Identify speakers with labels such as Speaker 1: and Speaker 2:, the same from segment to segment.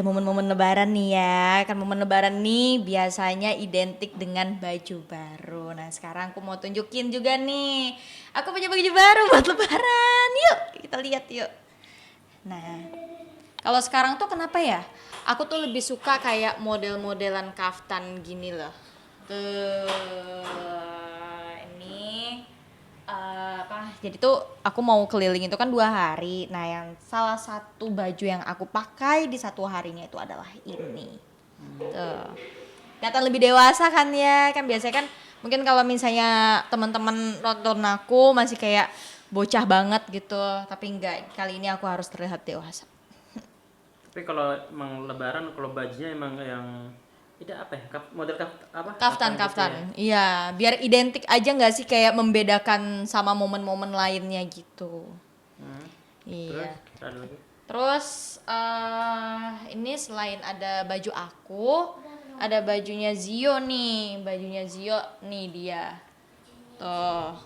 Speaker 1: momen-momen lebaran nih ya. Kan momen lebaran nih biasanya identik dengan baju baru. Nah, sekarang aku mau tunjukin juga nih. Aku punya baju baru buat lebaran. Yuk, kita lihat yuk. Nah, kalau sekarang tuh kenapa ya? Aku tuh lebih suka kayak model-modelan kaftan gini loh. Ini apa? Jadi tuh aku mau keliling itu kan 2 hari. Nah, yang salah satu baju yang aku pakai di satu harinya itu adalah ini. Tuh. Kelihatan lebih dewasa kan ya? Kan biasanya kan mungkin kalau misalnya teman-teman nonton aku masih kayak bocah banget gitu, tapi enggak, kali ini aku harus terlihat dewasa.
Speaker 2: Tapi kalau emang lebaran, kalau bajunya emang yang tidak apa ya, model apa?
Speaker 1: Kaftan.
Speaker 2: Gitu ya.
Speaker 1: Iya, biar identik aja nggak sih, kayak membedakan sama momen-momen lainnya gitu.
Speaker 2: Terus
Speaker 1: Iya.
Speaker 2: ada lagi.
Speaker 1: Terus ini selain ada baju aku, ada bajunya Zio nih. Bajunya Zio nih dia. Tuh.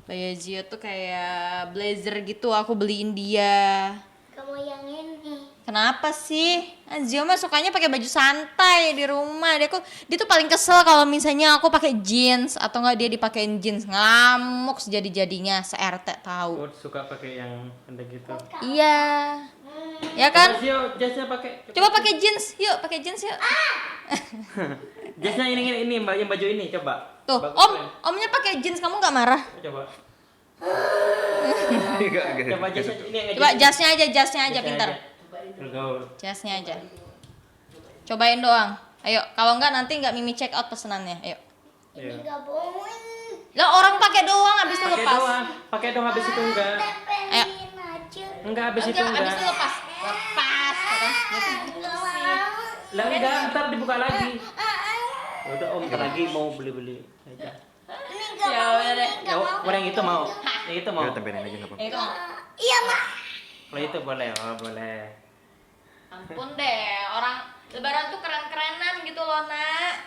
Speaker 1: Baju Zio tuh kayak blazer gitu, aku beliin dia.
Speaker 3: Kamu yang ini.
Speaker 1: Kenapa sih? Zio mah sukanya pakai baju santai di rumah. Dia tuh paling kesel kalau misalnya aku pakai jeans atau enggak dia dipakein jeans. Ngamuk sejadi-jadinya, se-RT tahu.
Speaker 2: Oh, suka pakai yang pendek gitu.
Speaker 1: Iya. Ya kan?
Speaker 2: Coba Zio, jasnya pakai.
Speaker 1: Coba pakai jeans. Yuk, pakai jeans yuk.
Speaker 2: Jasnya ini yang baju ini coba.
Speaker 1: Tuh,
Speaker 2: Bagus,
Speaker 1: Om,
Speaker 2: keren.
Speaker 1: Omnya pakai jeans, kamu nggak marah?
Speaker 2: Coba.
Speaker 4: Enggak.
Speaker 2: Coba jasnya ini yang
Speaker 1: Coba jasnya aja pintar.
Speaker 2: Bergaul.
Speaker 1: Jasnya aja. Cobain doang. Ayo, kalau enggak nanti nggak Mimi check out pesenannya. Ayo.
Speaker 2: Iya.
Speaker 3: Enggak bohong.
Speaker 1: Lah orang pakai doang habis itu lepas.
Speaker 2: Pakai doang habis itu enggak.
Speaker 1: Ayo.
Speaker 3: Tempelin aja.
Speaker 2: Enggak habis itu
Speaker 1: Enggak, habis
Speaker 2: enggak.
Speaker 1: itu lepas. Lepas, kan?
Speaker 3: Enggak mau.
Speaker 2: Lah enggak, ntar dibuka lagi. Udah Om ntar lagi mau beli-beli aja.
Speaker 3: Ini enggak
Speaker 1: Ya
Speaker 3: mau.
Speaker 1: udah deh.
Speaker 3: Ini enggak mau.
Speaker 2: Yang itu mau. Yang itu mau.
Speaker 4: Ya tempelin aja enggak apa-apa.
Speaker 1: Itu.
Speaker 3: Iya, Mak.
Speaker 2: Kalau itu boleh, oh boleh.
Speaker 1: Ampun deh, orang lebaran tuh keren-kerenan gitu loh, Nak.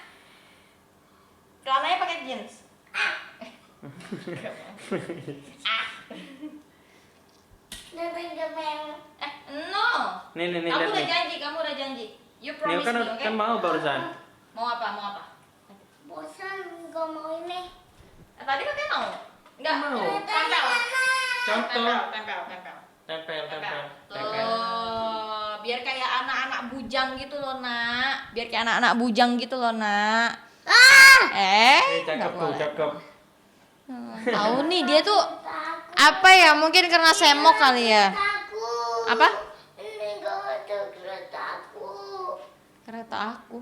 Speaker 1: Celananya pakai jeans.
Speaker 3: Dempeng-dempeng.
Speaker 1: No.
Speaker 2: Nih
Speaker 1: Kamu
Speaker 2: lihat
Speaker 1: udah
Speaker 2: nih.
Speaker 1: janji, kamu udah janji. You
Speaker 2: Nih
Speaker 1: promise
Speaker 2: kan
Speaker 1: me, oke?
Speaker 2: kan mau barusan.
Speaker 1: Mau apa? Mau apa?
Speaker 3: Bosan enggak mau ini.
Speaker 1: Tadi katanya mau. Enggak.
Speaker 2: Mau.
Speaker 1: Tempel.
Speaker 2: Contoh.
Speaker 1: Tempel.
Speaker 2: Tempel.
Speaker 1: Tuh, biar kayak anak-anak bujang gitu loh, Nak. Biar kayak anak-anak bujang gitu loh, Nak.
Speaker 2: Cakep
Speaker 1: nggak
Speaker 2: tuh,
Speaker 1: boleh.
Speaker 2: cakep.
Speaker 1: Tahu nih dia tuh apa ya? Mungkin karena semok kali ya.
Speaker 3: Takut.
Speaker 1: Apa?
Speaker 3: Ini enggak ada keretaku.
Speaker 1: Kereta aku.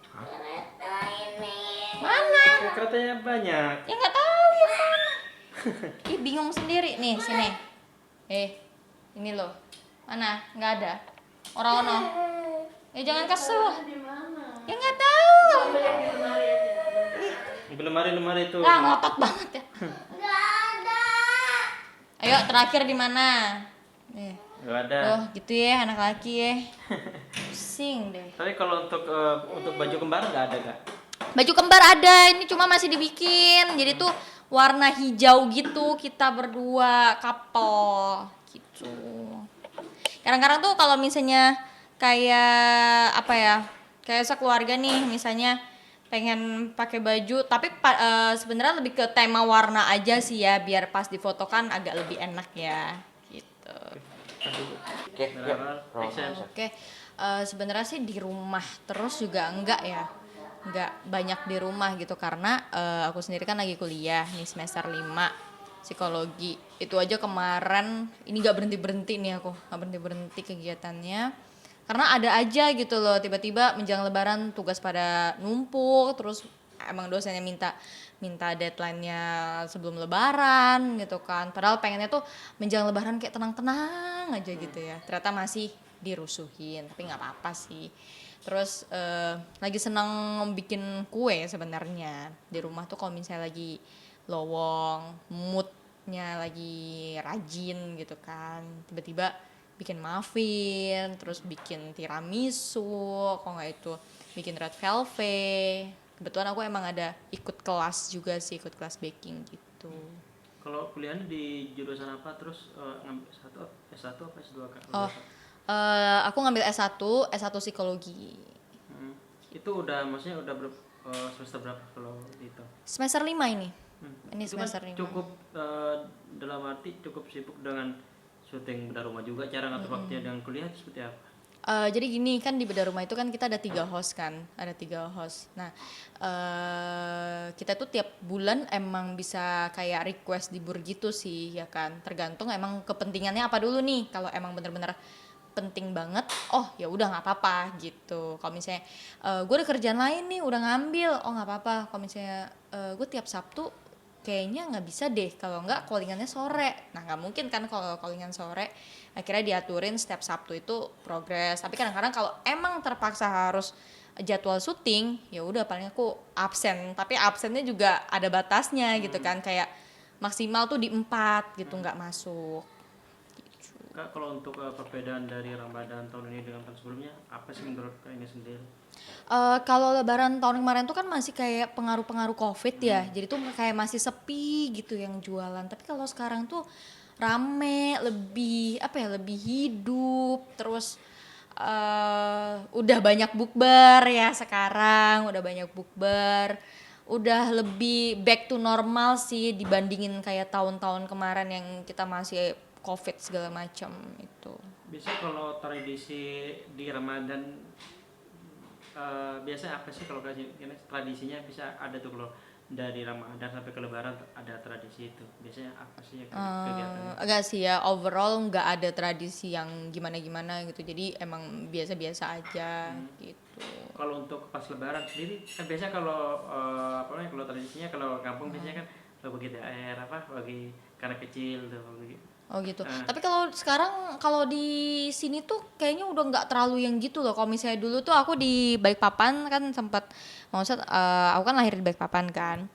Speaker 3: Kereta ini.
Speaker 1: Mana?
Speaker 2: Katanya banyak.
Speaker 1: Ya nggak tahu yang mana. Ih, bingung sendiri nih sini. Ini loh. Mana? Nggak ada. Orang-orang. Ya jangan kesel. Ya nggak tahu.
Speaker 2: Di lemari itu.
Speaker 1: Lah ngotot banget ya.
Speaker 3: Enggak ada.
Speaker 1: Ayo terakhir di mana?
Speaker 2: Enggak ada.
Speaker 1: Oh gitu ya anak laki ya. Pusing deh.
Speaker 2: Tapi kalau untuk baju kembar enggak ada, Kak?
Speaker 1: Baju kembar ada, ini cuma masih dibikin. Jadi tuh warna hijau gitu, kita berdua couple gitu. Kadang-kadang tuh kalau misalnya kayak apa ya? Kayak sekeluarga nih misalnya pengen pakai baju tapi sebenarnya lebih ke tema warna aja sih ya, biar pas difotokan agak lebih enak ya gitu.
Speaker 4: Oke, ya.
Speaker 1: Oke, sebenarnya sih di rumah terus juga enggak ya, enggak banyak di rumah gitu karena aku sendiri kan lagi kuliah nih semester 5 psikologi. Itu aja kemarin ini enggak berhenti nih aku, enggak berhenti kegiatannya. Karena ada aja gitu loh, tiba-tiba menjelang lebaran tugas pada numpuk, terus emang dosennya minta deadline-nya sebelum lebaran gitu kan. Padahal pengennya tuh menjelang lebaran kayak tenang-tenang aja gitu ya. Ternyata masih dirusuhin, tapi nggak apa-apa sih. Terus lagi senang bikin kue sebenarnya di rumah tuh. Kalau misalnya lagi lowong, moodnya lagi rajin gitu kan, tiba-tiba bikin muffin, terus bikin tiramisu, kalau nggak itu bikin red velvet. Kebetulan aku emang ada ikut kelas juga sih, ikut kelas baking gitu.
Speaker 2: Kalau kuliahnya di jurusan apa, terus ngambil S1 apa S2, Kak?
Speaker 1: Oh, Aku ngambil S1 psikologi.
Speaker 2: Itu udah maksudnya udah semester berapa kalau itu?
Speaker 1: Semester 5 ini. Ini
Speaker 2: Itu kan
Speaker 1: semester 5.
Speaker 2: cukup dalam arti cukup sibuk dengan syuting bedah rumah juga, cara ngatur waktunya dengan kuliah itu seperti apa?
Speaker 1: Jadi gini kan di bedah rumah itu kan kita ada 3 host kan, ada 3 host. Nah kita tuh tiap bulan emang bisa kayak request libur gitu sih ya kan. Tergantung emang kepentingannya apa dulu nih. Kalau emang bener-bener penting banget, oh ya udah nggak apa-apa gitu. Kalau misalnya gue ada kerjaan lain nih udah ngambil, oh nggak apa-apa. Kalau misalnya gue tiap Sabtu kayaknya nggak bisa deh kalau nggak callingannya sore. Nah nggak mungkin kan kalau callingan sore, akhirnya diaturin setiap Sabtu itu progres. Tapi kadang-kadang kalau emang terpaksa harus jadwal syuting, ya udah paling aku absen. Tapi absennya juga ada batasnya gitu kan, kayak maksimal tuh di 4 gitu, nggak masuk.
Speaker 2: Kak, kalau untuk perbedaan dari Ramadan tahun ini dengan tahun sebelumnya, apa sih menurut Kak ini sendiri?
Speaker 1: Kalau Lebaran tahun kemarin tuh kan masih kayak pengaruh-pengaruh COVID ya, jadi tuh kayak masih sepi gitu yang jualan. Tapi kalau sekarang tuh rame, lebih apa ya, lebih hidup. Terus udah banyak bukber ya sekarang, udah banyak bukber. Udah lebih back to normal sih dibandingin kayak tahun-tahun kemarin yang kita masih COVID segala macam itu.
Speaker 2: Biasanya kalau tradisi di Ramadan biasanya apa sih kalau tradisinya bisa ada tuh kalau dari Ramadan sampai ke Lebaran ada tradisi itu. Biasanya apa sih ya kegiatannya?
Speaker 1: Agak sih ya, overall nggak ada tradisi yang gimana-gimana gitu, jadi emang biasa-biasa aja gitu.
Speaker 2: Kalau untuk pas Lebaran sendiri kan biasanya kalau apa namanya kalau tradisinya kalau kampung biasanya kan bagi THR apa bagi anak kecil tuh bagi.
Speaker 1: Oh gitu. Tapi kalau sekarang kalau di sini tuh kayaknya udah nggak terlalu yang gitu loh. Kalau misalnya dulu tuh aku di Balikpapan kan sempat, maksud aku kan lahir di Balikpapan kan.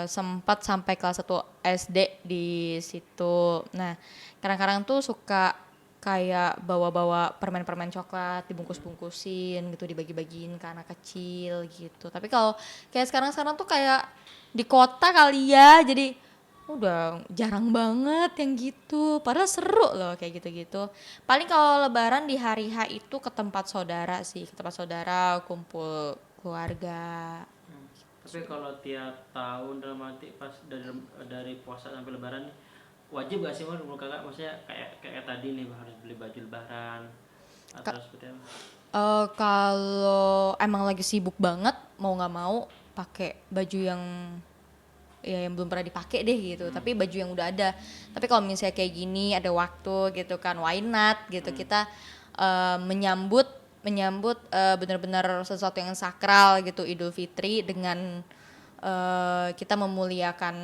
Speaker 1: Sempat sampai kelas 1 SD di situ. Nah, kadang-kadang tuh suka kayak bawa-bawa permen-permen coklat dibungkus-bungkusin gitu, dibagi-bagiin ke anak kecil gitu. Tapi kalau kayak sekarang-sekarang tuh kayak di kota kali ya, jadi udah jarang banget yang gitu. Padahal seru loh kayak gitu-gitu. Paling kalau Lebaran di hari H itu ke tempat saudara sih, ke tempat saudara, kumpul keluarga.
Speaker 2: Tapi kalau tiap tahun dalam arti pas dari puasa sampai Lebaran nih wajib gak sih menurut kakak maksudnya kayak tadi nih harus beli baju Lebaran atau seperti apa?
Speaker 1: Kalau emang lagi sibuk banget, mau nggak mau pakai baju yang ya yang belum pernah dipakai deh gitu, tapi baju yang udah ada. Tapi kalau misalnya kayak gini ada waktu gitu kan, why not gitu, kita menyambut benar-benar sesuatu yang sakral gitu, Idul Fitri, dengan kita memuliakan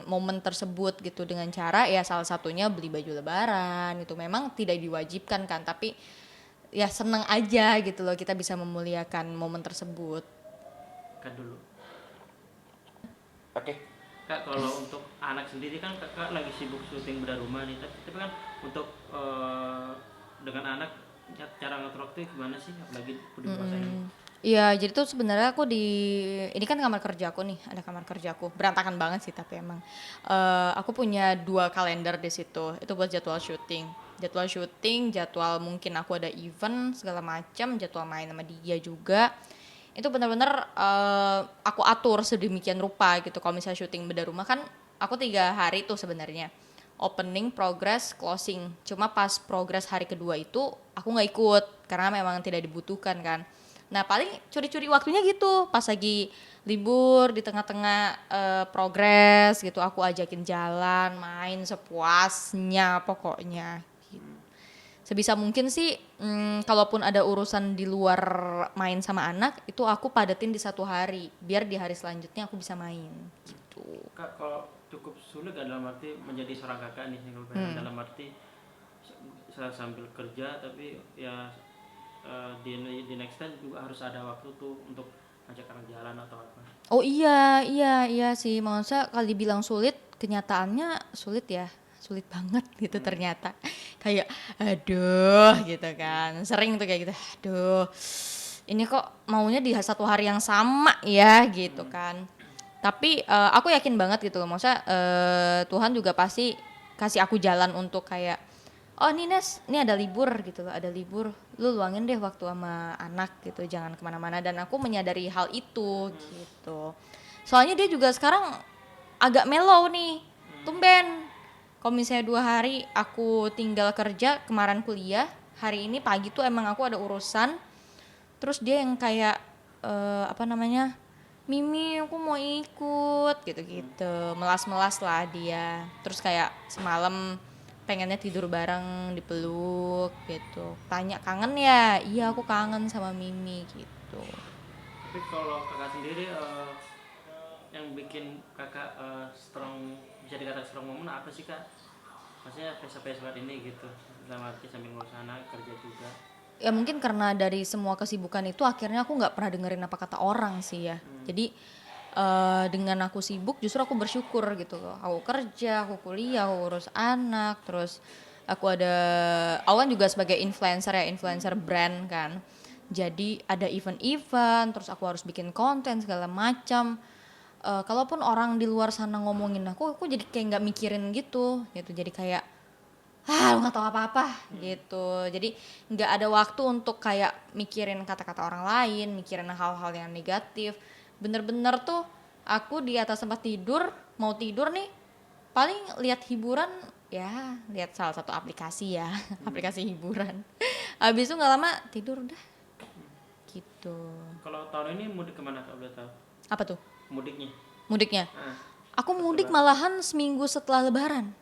Speaker 1: momen tersebut gitu dengan cara ya salah satunya beli baju Lebaran. Itu memang tidak diwajibkan kan, tapi ya seneng aja gitu loh kita bisa memuliakan momen tersebut.
Speaker 2: Kak dulu.
Speaker 4: Oke.
Speaker 2: Kak kalau untuk anak sendiri kan kakak lagi sibuk syuting bedah rumah nih, tapi kan untuk dengan anak cara ngatur waktu gimana sih apalagi di puasa ini?
Speaker 1: Iya, jadi tuh sebenarnya aku ini kan kamar kerjaku nih, ada kamar kerjaku, berantakan banget sih tapi emang aku punya 2 kalender di situ, itu buat jadwal syuting, jadwal mungkin aku ada event segala macam, jadwal main sama dia juga. Itu benar-benar aku atur sedemikian rupa gitu. Kalau misalnya syuting bedah rumah kan aku 3 hari tuh sebenarnya, opening, progress, closing. Cuma pas progress hari kedua itu aku nggak ikut karena memang tidak dibutuhkan kan. Nah paling curi-curi waktunya gitu, pas lagi libur di tengah-tengah progress gitu, aku ajakin jalan, main sepuasnya pokoknya gitu. Sebisa mungkin sih kalaupun ada urusan di luar main sama anak, itu aku padatin di 1 hari, biar di hari selanjutnya aku bisa main gitu.
Speaker 2: Kak kalau cukup sulit gak dalam arti menjadi seorang kakak nih single parent, dalam arti saya sambil kerja tapi ya di next time juga harus ada waktu tuh untuk ajak anak jalan atau apa.
Speaker 1: Oh iya sih, maksudnya kalau dibilang sulit, kenyataannya sulit ya, sulit banget gitu ternyata. Kayak aduh gitu kan, sering tuh kayak gitu, aduh ini kok maunya di 1 hari yang sama ya gitu kan. Tapi aku yakin banget gitu loh, maksudnya Tuhan juga pasti kasih aku jalan untuk kayak oh nih Nes, ini ada libur gitu loh, ada libur, lu luangin deh waktu sama anak gitu, jangan kemana-mana. Dan aku menyadari hal itu gitu. Soalnya dia juga sekarang agak mellow nih, tumben. Kalau misalnya 2 hari aku tinggal kerja, kemarin kuliah, hari ini pagi tuh emang aku ada urusan, terus dia yang kayak apa namanya, Mimi aku mau ikut gitu-gitu, melas-melas lah dia. Terus kayak semalam pengennya tidur bareng, dipeluk gitu, tanya kangen ya, iya aku kangen sama Mimi gitu.
Speaker 2: Tapi kalau kakak sendiri yang bikin kakak strong, bisa dikatakan strong woman apa sih kak? Maksudnya sampai saat ini gitu, dalam arti sambil ngurus anak, kerja juga.
Speaker 1: Ya mungkin karena dari semua kesibukan itu akhirnya aku nggak pernah dengerin apa kata orang sih ya. Jadi dengan aku sibuk justru aku bersyukur gitu loh. Aku kerja, aku kuliah, aku urus anak, terus aku kan juga sebagai influencer ya, influencer brand kan. Jadi ada event-event, terus aku harus bikin konten segala macam. Kalaupun orang di luar sana ngomongin aku jadi kayak nggak mikirin gitu. Jadi kayak lu nggak tahu apa-apa gitu. Jadi nggak ada waktu untuk kayak mikirin kata-kata orang lain, mikirin hal-hal yang negatif. Bener-bener tuh aku di atas tempat tidur, mau tidur nih, paling lihat hiburan, ya lihat salah satu aplikasi ya, aplikasi hiburan. Habis itu nggak lama tidur udah gitu.
Speaker 2: Kalau tahun ini mudik kemana kak, udah tahu
Speaker 1: Apa tuh
Speaker 2: mudiknya?
Speaker 1: mudiknya?
Speaker 2: Ah,
Speaker 1: Aku mudik malahan seminggu setelah Lebaran.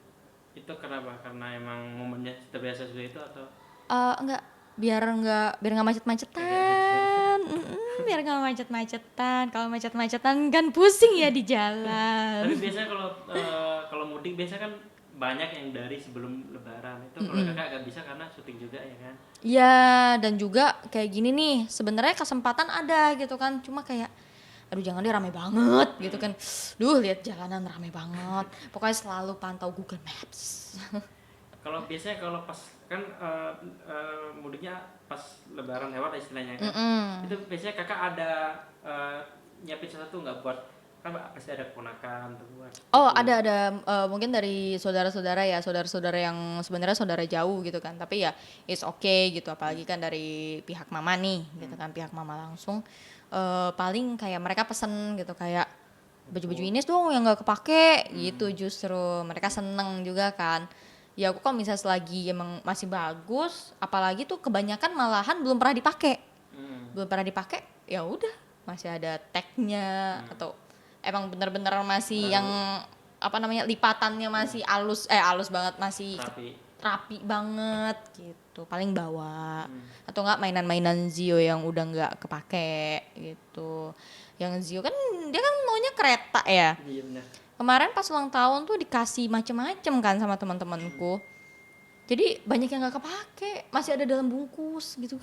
Speaker 2: itu kenapa? Karena emang momennya terbiasa sudah itu atau
Speaker 1: Enggak, biar nggak macet-macetan. Biar nggak macet-macetan. Kalau macet-macetan kan pusing ya di jalan.
Speaker 2: tapi biasanya kalau mudik biasanya kan banyak yang dari sebelum lebaran itu. Kalau kakak agak bisa karena syuting juga ya kan.
Speaker 1: Ya, dan juga kayak gini nih, sebenarnya kesempatan ada gitu kan. Cuma kayak aduh jangan deh rame banget gitu kan. Duh, lihat jalanan rame banget. Pokoknya selalu pantau Google Maps.
Speaker 2: Kalau biasanya kalau pas kan mudiknya pas lebaran lewat istilahnya kan. Itu biasanya kakak ada nyiapin sesuatu nggak buat, kan pasti ada keponakan tuh buat.
Speaker 1: Oh ada mungkin dari saudara-saudara ya, saudara-saudara yang sebenarnya saudara jauh gitu kan, tapi ya it's okay gitu, apalagi kan dari pihak mama nih gitu kan, pihak mama langsung. Paling kayak mereka pesen gitu kayak baju-baju ini dong yang nggak kepake gitu, justru mereka seneng juga kan. Ya aku kalau misalnya selagi emang masih bagus, apalagi tuh kebanyakan malahan belum pernah dipakai, ya udah masih ada tagnya atau emang bener-bener masih yang apa namanya, lipatannya masih halus banget, masih
Speaker 2: Tapi
Speaker 1: rapi banget gitu, paling bawa atau enggak mainan-mainan Zio yang udah nggak kepake gitu. Yang Zio kan dia kan maunya kereta ya.
Speaker 2: iya benar.
Speaker 1: Kemarin pas ulang tahun tuh dikasih macem-macem kan sama teman-temanku. Jadi banyak yang nggak kepake, masih ada dalam bungkus gitu-gitu.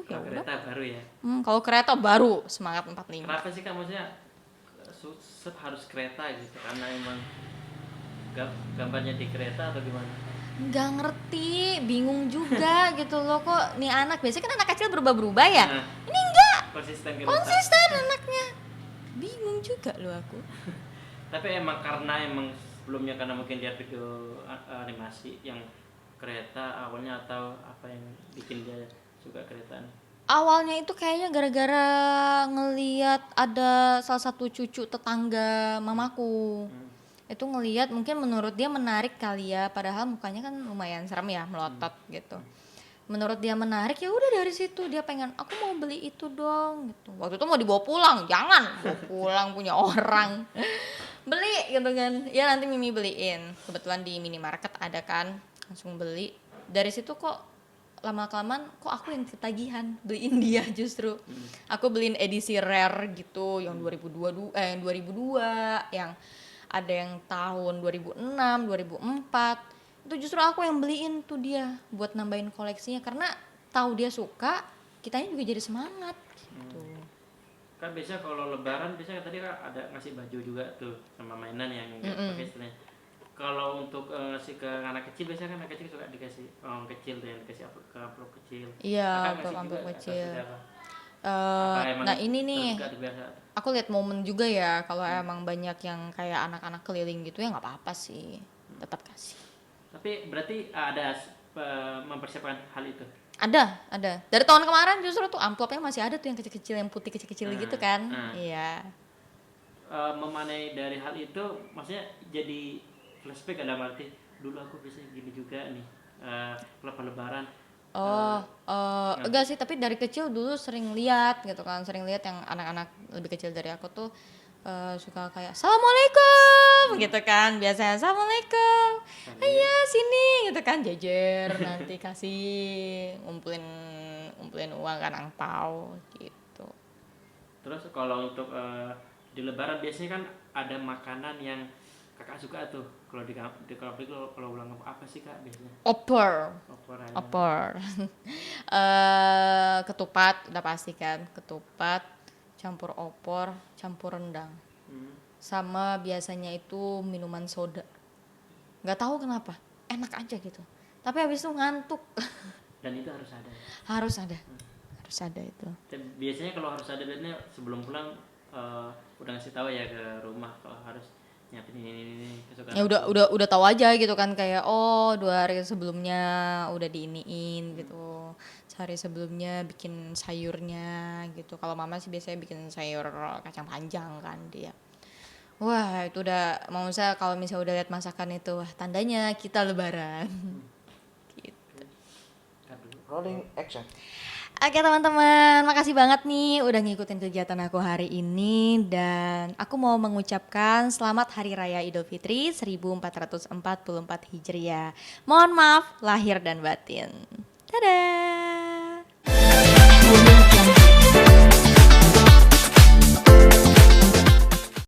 Speaker 1: Ya
Speaker 2: Kalau
Speaker 1: udah.
Speaker 2: kereta baru ya.
Speaker 1: Kalau kereta baru semangat 45.
Speaker 2: Kenapa sih kak, maksudnya harus kereta gitu? Karena emang gambarnya di kereta atau gimana?
Speaker 1: Nggak ngerti, bingung juga gitu loh, kok nih anak biasanya kan anak kecil berubah-berubah ya.
Speaker 2: Nah,
Speaker 1: Ini enggak
Speaker 2: konsisten
Speaker 1: anaknya. Bingung juga loh aku.
Speaker 2: Tapi emang sebelumnya karena mungkin dia video animasi yang kereta awalnya, atau apa yang bikin dia suka kereta nih?
Speaker 1: Awalnya itu kayaknya gara-gara ngeliat ada salah satu cucu tetangga mamaku. Itu ngeliat mungkin menurut dia menarik kali ya, padahal mukanya kan lumayan serem ya, melotot gitu. Menurut dia menarik, ya udah dari situ dia pengen, aku mau beli itu dong gitu. Waktu itu mau dibawa pulang, jangan bawa pulang punya orang. Beli gitu kan, ya nanti Mimi beliin. Kebetulan di minimarket ada kan, langsung beli. Dari situ kok lama-kelamaan kok aku yang ketagihan beliin dia justru. Aku beliin edisi rare gitu yang 2002, yang ada yang tahun 2006, 2004. Itu justru aku yang beliin tuh dia buat nambahin koleksinya, karena tahu dia suka, kitanya juga jadi semangat gitu.
Speaker 2: Kan biasanya kalau lebaran biasanya tadi kan ada ngasih baju juga tuh sama mainan yang pakai istilahnya. Kalau untuk ngasih ke anak kecil, biasanya kan anak kecil suka dikasih uang kecil tuh, yang dikasih ke amplop kecil.
Speaker 1: Iya,
Speaker 2: Kakak ngasih
Speaker 1: amplop
Speaker 2: juga
Speaker 1: kecil.
Speaker 2: atau tidak, apa emang
Speaker 1: Nah ini nih,
Speaker 2: terbiasa?
Speaker 1: aku lihat momen juga ya, kalau emang banyak yang kayak anak-anak keliling gitu ya nggak apa-apa sih, tetap kasih.
Speaker 2: Tapi berarti ada mempersiapkan hal itu?
Speaker 1: Ada. Dari tahun kemarin justru tuh amplopnya masih ada tuh yang kecil-kecil, yang putih kecil-kecil gitu kan. Iya.
Speaker 2: Memanai dari hal itu maksudnya jadi flashback dalam arti dulu aku bisa gini juga nih lebaran.
Speaker 1: Enggak sih, tapi dari kecil dulu sering lihat gitu kan, sering lihat yang anak-anak lebih kecil dari aku tuh suka kayak assalamualaikum gitu kan, biasanya assalamualaikum, iya sini gitu kan, jejer nanti kasih ngumpulin uang kan, angpau gitu.
Speaker 2: Terus kalau untuk di lebaran biasanya kan ada makanan yang kakak suka tuh. Kalau kalau ulang apa sih kak biasanya?
Speaker 1: Opor.
Speaker 2: Opor.
Speaker 1: Ketupat udah pasti kan, ketupat campur opor campur rendang, sama biasanya itu minuman soda, nggak tahu kenapa enak aja gitu, tapi habis itu ngantuk.
Speaker 2: Dan itu harus ada.
Speaker 1: harus ada itu.
Speaker 2: Dan biasanya kalau harus ada biasanya sebelum pulang udah ngasih tahu ya ke rumah kalau harus nyiapin ini kesukaan.
Speaker 1: Ya udah tahu aja gitu kan, kayak 2 hari sebelumnya udah diiniin gitu, sehari sebelumnya bikin sayurnya gitu. Kalau mama sih biasanya bikin sayur kacang panjang kan dia. Wah itu udah, mau saya kalau misalnya udah lihat masakan itu, wah tandanya kita lebaran. Gitu.
Speaker 4: Rolling action.
Speaker 1: Oke teman-teman, makasih banget nih udah ngikutin kegiatan aku hari ini, dan aku mau mengucapkan selamat Hari Raya Idul Fitri 1444 Hijriah. Mohon maaf lahir dan batin. Dadah.